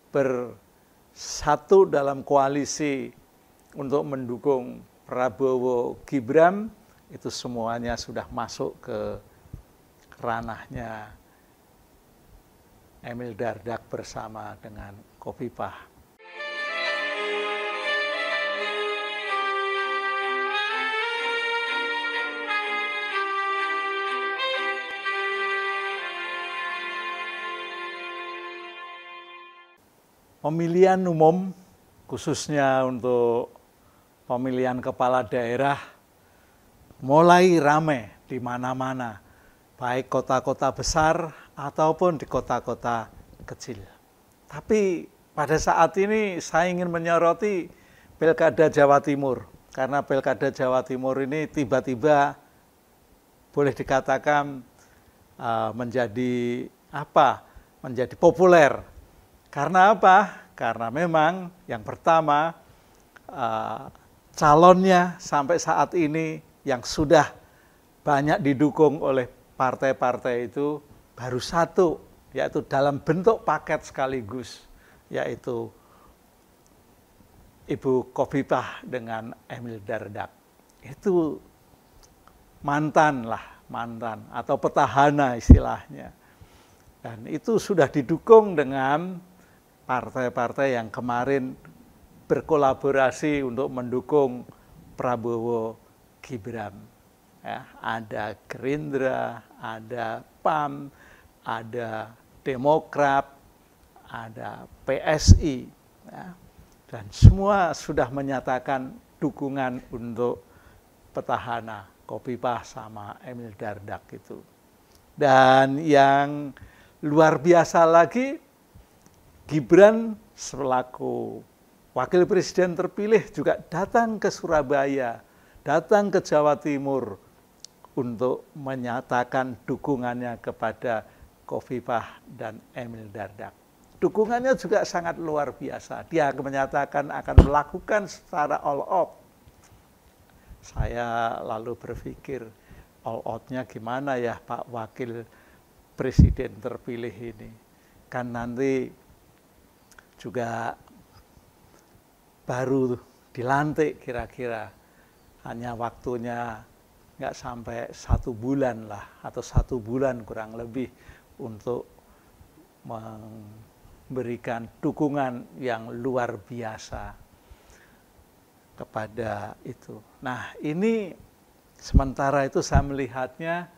bersatu dalam koalisi untuk mendukung Prabowo Gibran, itu semuanya sudah masuk ke ranahnya Emil Dardak bersama dengan Khofifah. Pemilihan umum, khususnya untuk pemilihan kepala daerah, mulai ramai di mana-mana, baik kota-kota besar ataupun di kota-kota kecil. Tapi pada saat ini saya ingin menyoroti Pilkada Jawa Timur, karena Pilkada Jawa Timur ini tiba-tiba boleh dikatakan menjadi populer. Karena apa? Karena memang yang pertama calonnya sampai saat ini yang sudah banyak didukung oleh partai-partai itu baru satu, yaitu dalam bentuk paket sekaligus, yaitu Ibu Khofifah dengan Emil Dardak. Itu mantan atau petahana istilahnya. Dan itu sudah didukung dengan partai-partai yang kemarin berkolaborasi untuk mendukung Prabowo Gibran. Ya, ada Gerindra, ada PAN, ada Demokrat, ada PSI, ya, dan semua sudah menyatakan dukungan untuk petahana Khofifah sama Emil Dardak itu. Dan yang luar biasa lagi, Gibran selaku wakil presiden terpilih juga datang ke Surabaya, datang ke Jawa Timur untuk menyatakan dukungannya kepada Khofifah dan Emil Dardak. Dukungannya juga sangat luar biasa. Dia menyatakan akan melakukan secara all out. Saya lalu berpikir, all out-nya gimana ya Pak Wakil Presiden terpilih ini? Kan nanti juga baru dilantik kira-kira, hanya waktunya nggak sampai 1 bulan lah, atau 1 bulan kurang lebih untuk memberikan dukungan yang luar biasa kepada itu. Nah, ini sementara itu saya melihatnya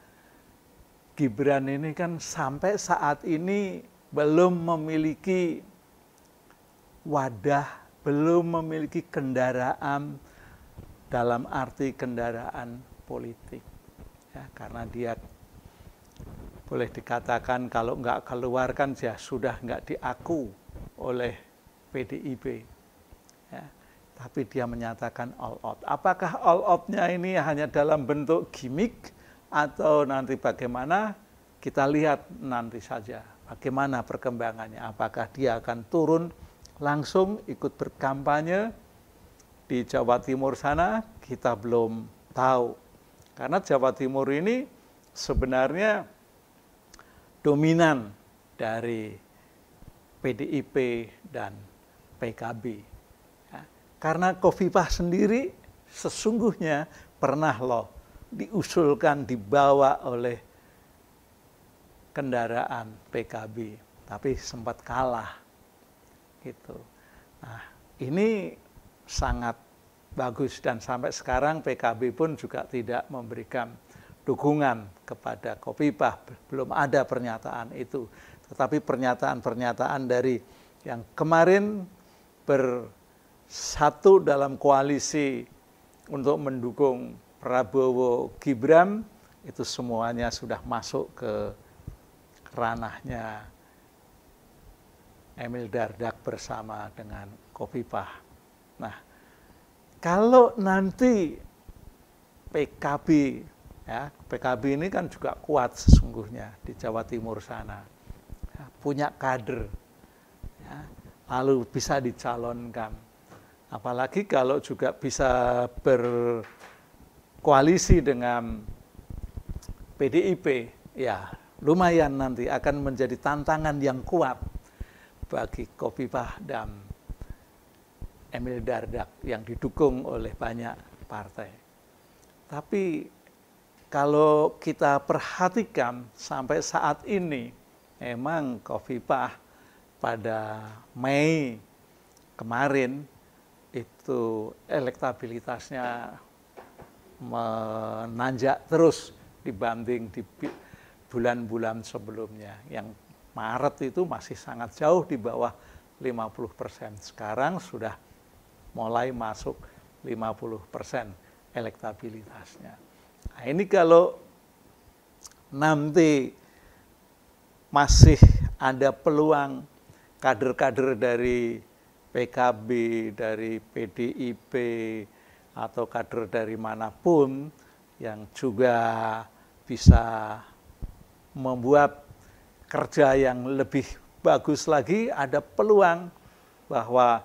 Gibran ini kan sampai saat ini belum memiliki wadah, belum memiliki kendaraan dalam arti kendaraan politik. Ya, karena dia boleh dikatakan kalau nggak keluar kan ya sudah nggak diaku oleh PDIP. Ya, tapi dia menyatakan all out. Apakah all out-nya ini hanya dalam bentuk gimmick atau nanti bagaimana? Kita lihat nanti saja bagaimana perkembangannya. Apakah dia akan turun langsung ikut berkampanye di Jawa Timur sana, kita belum tahu. Karena Jawa Timur ini sebenarnya dominan dari PDIP dan PKB. Ya, karena Khofifah sendiri sesungguhnya pernah diusulkan, dibawa oleh kendaraan PKB, tapi sempat kalah. Gitu. Nah, ini sangat bagus dan sampai sekarang PKB pun juga tidak memberikan dukungan kepada Khofifah. Belum ada pernyataan itu. Tetapi pernyataan-pernyataan dari yang kemarin bersatu dalam koalisi untuk mendukung Prabowo Gibran, itu semuanya sudah masuk ke ranahnya Emil Dardak bersama dengan Khofifah. Nah, kalau nanti PKB, ya, PKB ini kan juga kuat sesungguhnya di Jawa Timur sana, ya, punya kader, ya, lalu bisa dicalonkan. Apalagi kalau juga bisa berkoalisi dengan PDIP, ya lumayan nanti akan menjadi tantangan yang kuat bagi Khofifah dan Emil Dardak yang didukung oleh banyak partai. Tapi kalau kita perhatikan sampai saat ini, memang Khofifah pada Mei kemarin itu elektabilitasnya menanjak terus dibanding di bulan-bulan sebelumnya. Yang Maret itu masih sangat jauh di bawah 50%. Sekarang sudah mulai masuk 50% elektabilitasnya. Nah, ini kalau nanti masih ada peluang kader-kader dari PKB, dari PDIP, atau kader dari manapun yang juga bisa membuat kerja yang lebih bagus lagi, ada peluang bahwa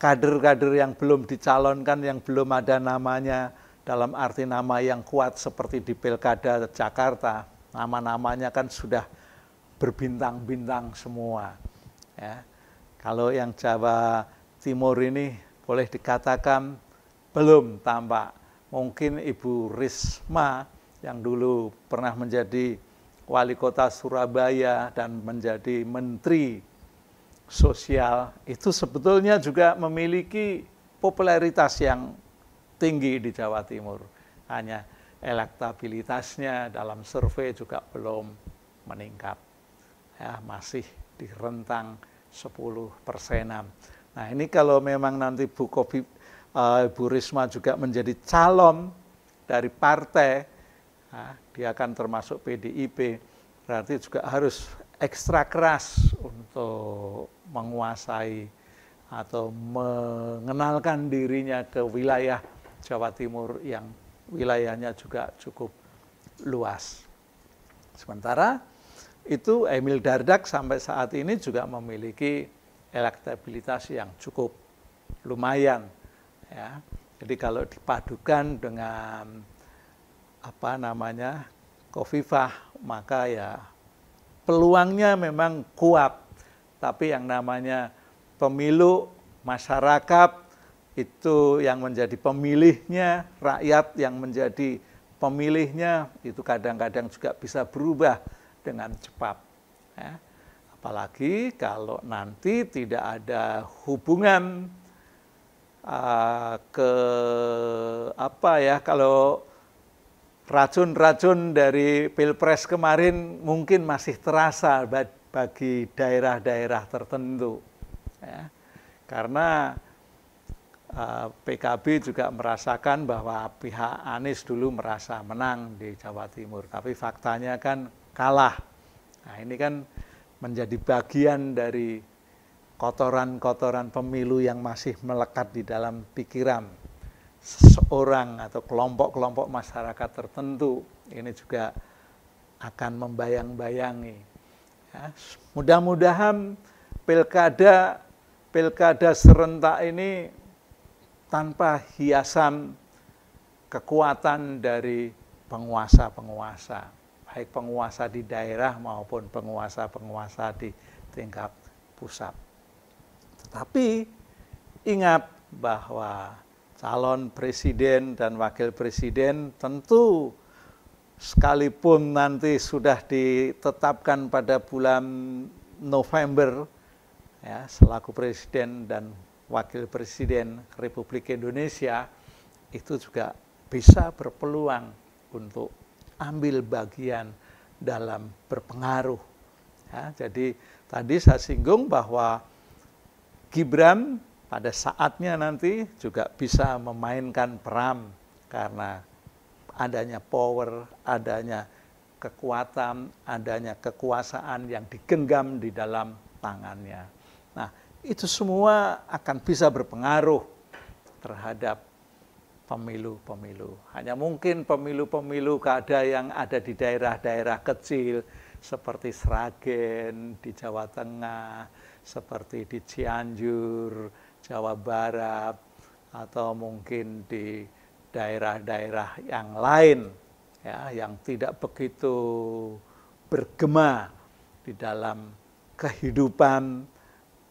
kader-kader yang belum dicalonkan, yang belum ada namanya, dalam arti nama yang kuat seperti di Pilkada Jakarta, nama-namanya kan sudah berbintang-bintang semua. Ya. Kalau yang Jawa Timur ini boleh dikatakan belum tampak. Mungkin Ibu Risma yang dulu pernah menjadi wali kota Surabaya dan menjadi menteri sosial, itu sebetulnya juga memiliki popularitas yang tinggi di Jawa Timur. Hanya elektabilitasnya dalam survei juga belum meningkat. Ya, masih di rentang 10%-an. Nah, ini kalau memang nanti Bu Risma juga menjadi calon dari partai, nah, dia akan termasuk PDIP, berarti juga harus ekstra keras untuk menguasai atau mengenalkan dirinya ke wilayah Jawa Timur yang wilayahnya juga cukup luas. Sementara itu Emil Dardak sampai saat ini juga memiliki elektabilitas yang cukup lumayan. Ya. Jadi kalau dipadukan dengan Khofifah, maka ya peluangnya memang kuat, tapi yang namanya pemilu masyarakat itu yang menjadi pemilihnya, rakyat yang menjadi pemilihnya, itu kadang-kadang juga bisa berubah dengan cepat. Ya. Apalagi kalau nanti tidak ada hubungan kalau racun-racun dari Pilpres kemarin mungkin masih terasa bagi daerah-daerah tertentu. Ya. Karena PKB juga merasakan bahwa pihak Anies dulu merasa menang di Jawa Timur, tapi faktanya kan kalah. Nah, ini kan menjadi bagian dari kotoran-kotoran pemilu yang masih melekat di dalam pikiran seseorang atau kelompok-kelompok masyarakat tertentu. Ini juga akan membayang-bayangi. Ya, mudah-mudahan pilkada serentak ini tanpa hiasan kekuatan dari penguasa-penguasa, baik penguasa di daerah maupun penguasa-penguasa di tingkat pusat. Tetapi ingat bahwa calon presiden dan wakil presiden tentu sekalipun nanti sudah ditetapkan pada bulan November, ya, selaku presiden dan wakil presiden Republik Indonesia, itu juga bisa berpeluang untuk ambil bagian dalam berpengaruh. Ya, jadi tadi saya singgung bahwa Gibran pada saatnya nanti juga bisa memainkan peran karena adanya power, adanya kekuatan, adanya kekuasaan yang digenggam di dalam tangannya. Nah, itu semua akan bisa berpengaruh terhadap pemilu-pemilu. Hanya mungkin pemilu-pemilu yang ada di daerah-daerah kecil seperti Sragen di Jawa Tengah, seperti di Cianjur, Jawa Barat, atau mungkin di daerah-daerah yang lain, ya, yang tidak begitu bergema di dalam kehidupan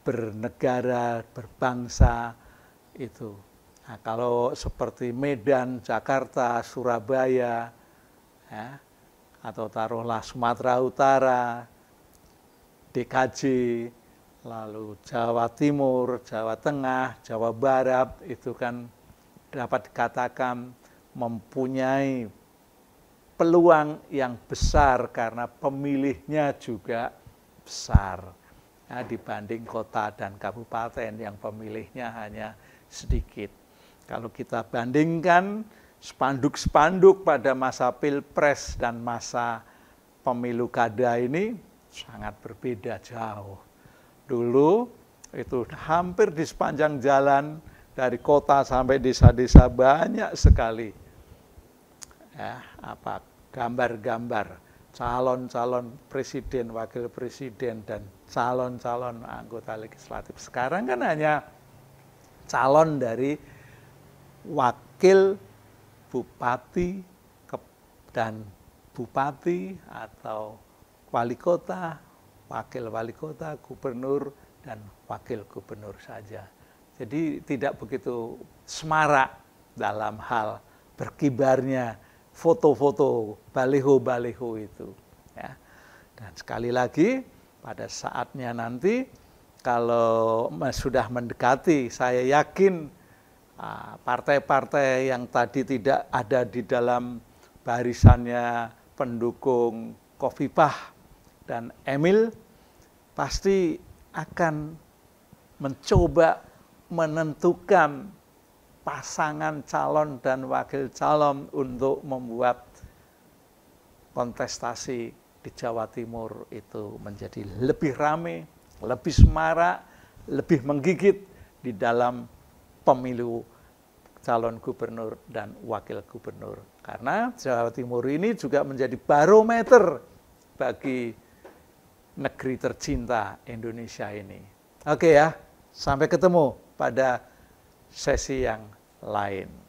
bernegara, berbangsa itu. Nah, kalau seperti Medan, Jakarta, Surabaya, ya, atau taruhlah Sumatera Utara, DKJ, lalu Jawa Timur, Jawa Tengah, Jawa Barat, itu kan dapat dikatakan mempunyai peluang yang besar karena pemilihnya juga besar, ya, dibanding kota dan kabupaten yang pemilihnya hanya sedikit. Kalau kita bandingkan spanduk-spanduk pada masa Pilpres dan masa pemilu kada ini sangat berbeda jauh. Dulu itu hampir di sepanjang jalan dari kota sampai desa-desa banyak sekali, ya, gambar-gambar calon-calon presiden, wakil presiden, dan calon-calon anggota legislatif. Sekarang kan hanya calon dari wakil bupati dan bupati atau wali kota, wakil wali kota, gubernur, dan wakil gubernur saja. Jadi tidak begitu semarak dalam hal berkibarnya foto-foto, baliho-baliho itu. Ya. Dan sekali lagi, pada saatnya nanti, kalau sudah mendekati, saya yakin partai-partai yang tadi tidak ada di dalam barisannya pendukung Khofifah dan Emil, pasti akan mencoba menentukan pasangan calon dan wakil calon untuk membuat kontestasi di Jawa Timur itu menjadi lebih ramai, lebih semarak, lebih menggigit di dalam pemilu calon gubernur dan wakil gubernur. Karena Jawa Timur ini juga menjadi barometer bagi negeri tercinta Indonesia ini. Oke ya, sampai ketemu pada sesi yang lain.